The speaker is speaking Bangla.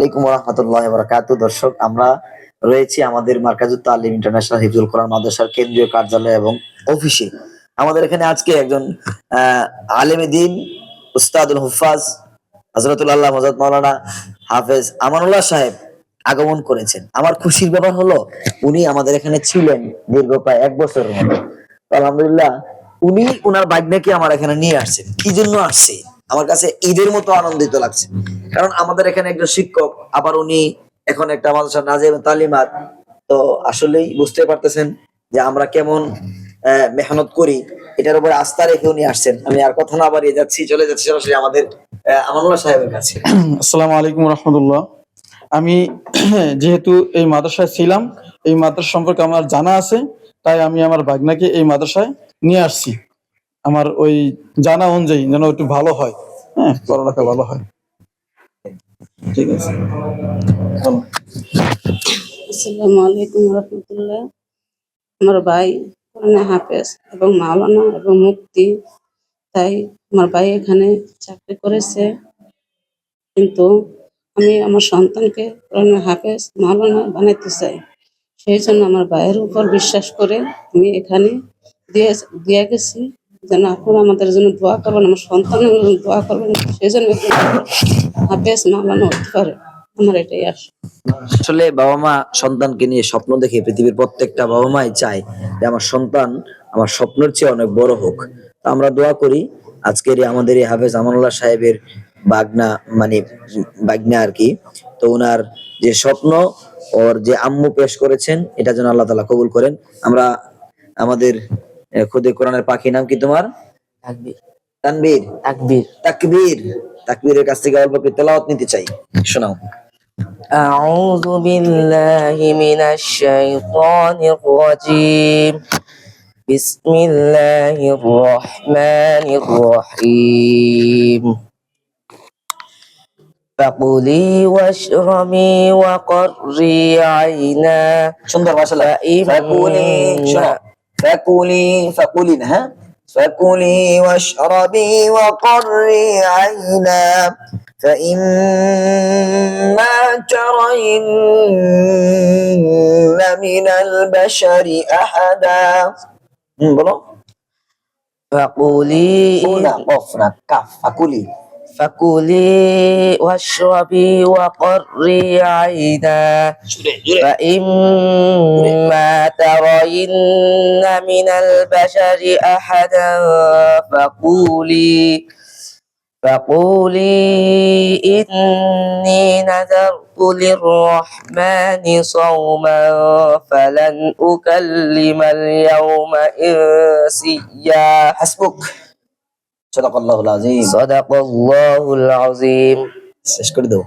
আলাইকুম ওয়া রাহমাতুল্লাহি ওয়া বারাকাতুহু। দর্শক, আমরা রয়েছি আমাদের মার্কাজুত তালিম ইন্টারন্যাশনাল হিফজুল কোরআন মাদ্রাসার কেন্দ্রীয় কার্যালয় এবং অফিসে। আমাদের এখানে আজকে একজন আলেমে দ্বীন, উস্তাদুল হুফাজ হযরতুল আল্লাহ হযরত মাওলানা হাফেজ আমানুল্লাহ সাহেব আগমন করেছেন। আমার খুশির ব্যাপার হলো উনি আমাদের এখানে ছিলেন দীর্ঘ প্রায় 1 বছরের মতো। তো আলহামদুলিল্লাহ উনি উনার ভাগ্নেকে আমার এখানে নিয়ে আসছেন। কি জন্য আসছে? আমার কাছে ঈদের মতো আনন্দিত লাগছে। কারণ আমাদের এখানে একজন শিক্ষক, আবার উনি এখন একটা মাদ্রাসা নাজিম তালিমাত। তো আসলেই বুঝতে পারতেছেন যে আমরা কেমন মেহনত করি, এটার উপরে আস্থা রেখে উনি আসছেন। আমি আর কথা না বাড়িয়ে চলে যাচ্ছি সরাসরি আমাদের আমানুল্লাহ সাহেবের কাছে। আসসালামু আলাইকুম রহমতুল্লাহ। আমি যেহেতু এই মাদ্রাসায় ছিলাম, এই মাদ্রাসা সম্পর্কে আমার জানা আছে, তাই আমি আমার ভাগনাকে এই মাদ্রাসায় নিয়ে আসছি। আমার ওই জানা অনুযায়ী যেন একটু ভালো হয়, হ্যাঁ, পড়ালেখা ভালো হয়। ঠিক আছে। আসসালামু আলাইকুম রহমতুল্লাহ। আমার ভাই কোরআনে হাফেজ এবং মাওলানা এবং মুফতি, তাই আমার ভাই এখানে চাকরি করেছে, কিন্তু আমি আমার সন্তানকে কোরআনে হাফেজ মাওলানা বানাইতে চাই। সেই জন্য আমার ভাইয়ের উপর বিশ্বাস করে আমি এখানে দিয়ে গেছি, যেন আপনারা আমাদের জন্য দোয়া করবেন, আমার সন্তানের জন্য দোয়া করবেন, সেই জন্য হাফেজ মাওলানা হতে পারে। আমার এটাই আশা। আসলে বাবা মা সন্তানকে নিয়ে স্বপ্ন দেখে, পৃথিবীর প্রত্যেকটা বাবা মাই চায় যে আমার সন্তান আমার স্বপ্নের চেয়ে অনেক বড় হোক। তো আমরা দোয়া করি আজকের আমাদের এই হাফেজ আমানুল্লাহ সাহেবের বাগনা, মানে বাগনা আর কি। তো ওনার যে স্বপ্ন, ওর যে আম্মু পেশ করেছেন, এটা যেন আল্লাহ তাআলা কবুল করেন। আমরা আমাদের খুদে কোরআনের পাখি, নাম কি তোমার? তাকবীর। তানবীর, তাকবীর, তাকবীর, তাকবীরের কাছ থেকে অল্প একটু তেলাওয়াত নিতে চাই, শোনাও। أعوذ بالله من الشيطان الرجيم. بسم الله الرحمن الرحيم. فكلي واشربي وقري عينا. সুন্দর মাশাআল্লাহ। ফাকুলি, শোনো, ফাকুলি, ফাকুলি না, হ্যাঁ, ফাকুলি ওয়াশরাবি ওয়াকরি আইনা فإما ترين من البشر أحدا বলো। فكلي قفنا كف فكلي فكلي واشربي وقري عينا. فإما ترين من البشر أحدا فقولي إني نذرت للرحمن صوما فلن أكلم اليوم إنسيا. حسبك. صدق الله العظيم. صدق الله العظيم. শেষ করে দাও।